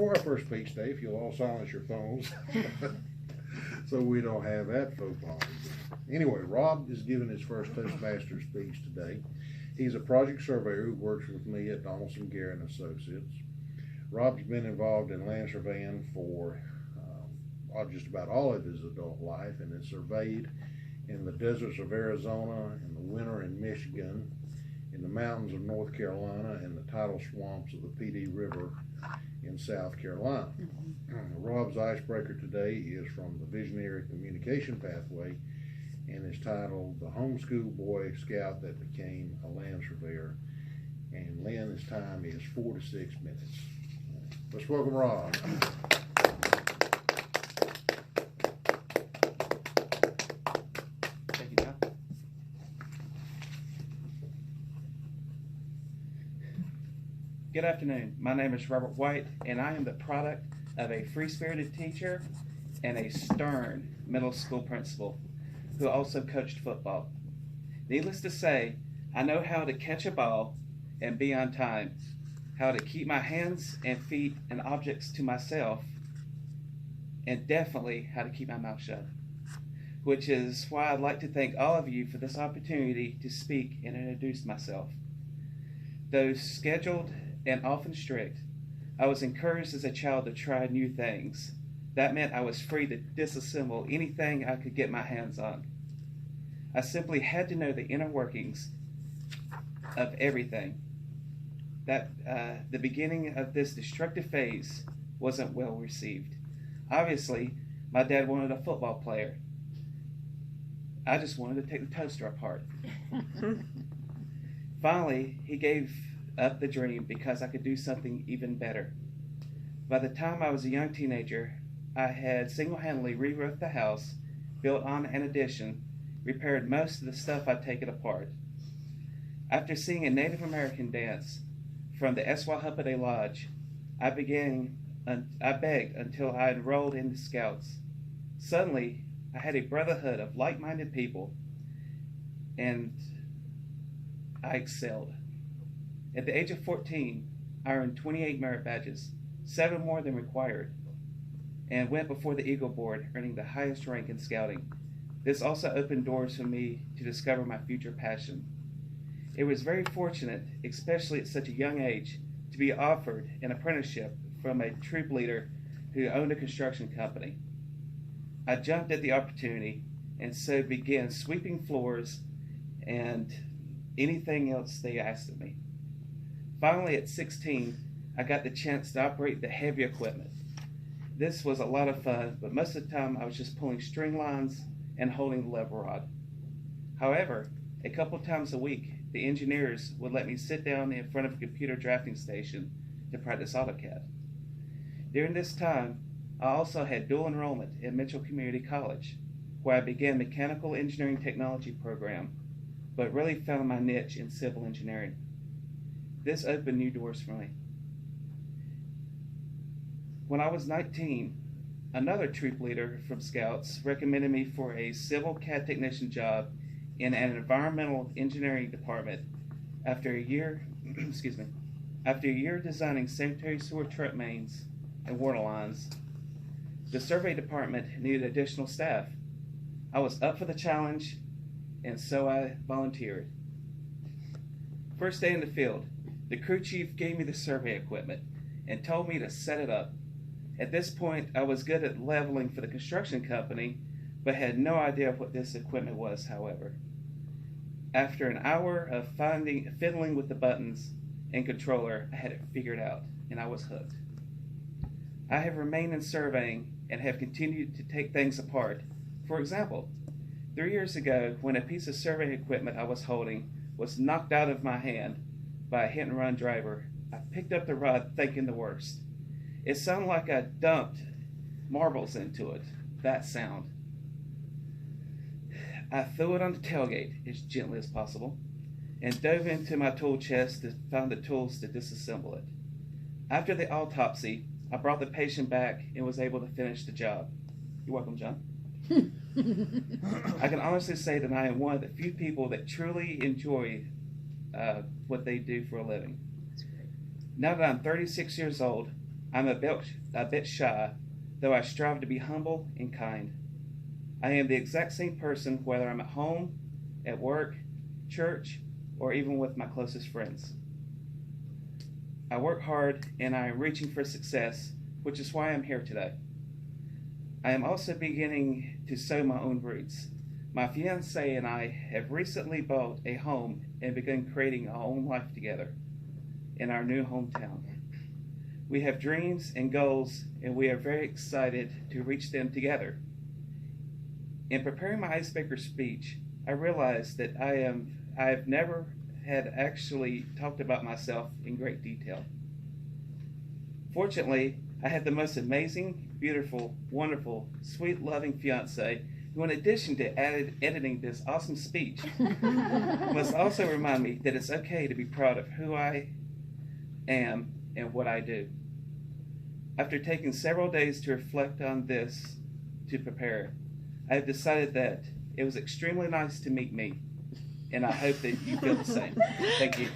For our first speech, Dave, you'll all silence your phones so we don't have that faux pas. Anyway, Rob is giving his first Toastmasters speech today. He's a project surveyor who works with me at Donaldson Garrett and Associates. Rob's been involved in land surveying for just about all of his adult life, and has surveyed in the deserts of Arizona, in the winter in Michigan, in the mountains of North Carolina, and the tidal swamps of the PD River in South Carolina. Rob's icebreaker today is from the Visionary Communication Pathway and is titled The Homeschool Boy Scout That Became a Land Surveyor. And Lynn, his time is 4 to 6 minutes. Let's welcome Rob. Thank you, John. Good afternoon. My name is Robert White, and I am the product of a free-spirited teacher and a stern middle school principal who also coached football. Needless to say, I know how to catch a ball and be on time, how to keep my hands and feet and objects to myself, and definitely how to keep my mouth shut, which is why I'd like to thank all of you for this opportunity to speak and introduce myself. Though scheduled and often strict, I was encouraged as a child to try new things. That meant I was free to disassemble anything I could get my hands on. I simply had to know the inner workings of everything. The beginning of this destructive phase wasn't well received. Obviously, my dad wanted a football player. I just wanted to take the toaster apart. Finally, he gave up the dream because I could do something even better. By the time I was a young teenager, I had single-handedly re-roofed the house, built on an addition, repaired most of the stuff I'd taken apart. After seeing a Native American dance from the Esquahupade Lodge, I begged until I enrolled in the Scouts. Suddenly, I had a brotherhood of like-minded people, and I excelled. At the age of 14, I earned 28 merit badges, 7 more than required, and went before the Eagle Board, earning the highest rank in scouting. This also opened doors for me to discover my future passion. It was very fortunate, especially at such a young age, to be offered an apprenticeship from a troop leader who owned a construction company. I jumped at the opportunity and so began sweeping floors and anything else they asked of me. Finally, at 16, I got the chance to operate the heavy equipment. This was a lot of fun, but most of the time I was just pulling string lines and holding the lever rod. However, a couple times a week, the engineers would let me sit down in front of a computer drafting station to practice AutoCAD. During this time, I also had dual enrollment at Mitchell Community College, where I began mechanical engineering technology program, but really found my niche in civil engineering. This opened new doors for me. When I was 19, another troop leader from Scouts recommended me for a civil CAD technician job in an environmental engineering department. After a year, after a year designing sanitary sewer truck mains and water lines, the survey department needed additional staff. I was up for the challenge, and so I volunteered. First day in the field, the crew chief gave me the survey equipment and told me to set it up. At this point, I was good at leveling for the construction company, but had no idea what this equipment was, however. After an hour of fiddling with the buttons and controller, I had it figured out, and I was hooked. I have remained in surveying and have continued to take things apart. For example, 3 years ago, when a piece of surveying equipment I was holding was knocked out of my hand by a hit-and-run driver, I picked up the rod thinking the worst. It sounded like I dumped marbles into it, that sound. I threw it on the tailgate as gently as possible and dove into my tool chest to find the tools to disassemble it. After the autopsy, I brought the patient back and was able to finish the job. You're welcome, John. I can honestly say that I am one of the few people that truly enjoy what they do for a living. Now that I'm 36 years old, I'm a bit shy, though I strive to be humble and kind. I am the exact same person whether I'm at home, at work, church, or even with my closest friends. I work hard and I am reaching for success, which is why I'm here today. I am also beginning to sow my own roots. My fiancée and I have recently bought a home and begun creating our own life together in our new hometown. We have dreams and goals, and we are very excited to reach them together. In preparing my Ice Beaker speech, I realized that I have never had actually talked about myself in great detail. Fortunately, I have the most amazing, beautiful, wonderful, sweet, loving fiancé who, in addition to editing this awesome speech, must also remind me that it's okay to be proud of who I am and what I do. After taking several days to reflect on this to prepare, I have decided that it was extremely nice to meet me, and I hope that you feel the same. Thank you.